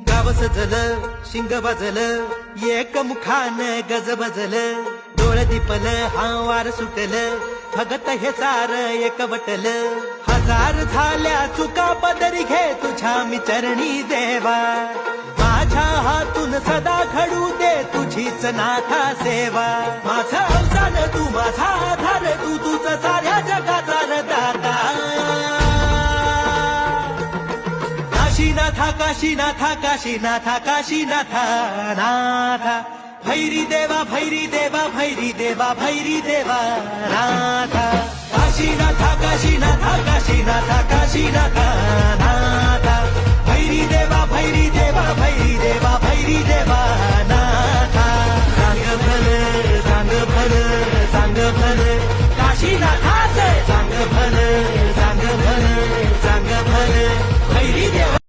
गाव सजलं शिंग वाजलं एक मुखान गज बजलं डोळ दिपलं हा वार सुटलं भगत हे सार एकवटलं हजार झाल्या चुका पदरी घे तुझ्या मी चरणी देवा माझ्या हातून सदा घडू दे तुझीच नाथा सेवा माझं अवसान तू माझा आधार तू तुझ साऱ्या जगाचा दाता काशीनाथा काशीनाथा काशीनाथा काशीनाथा नाथा भैरी देवा भैरी देवा भैरी देवा भैरी देवा नाथा काशीनाथा काशीनाथा काशीनाथा काशीनाथा नाथा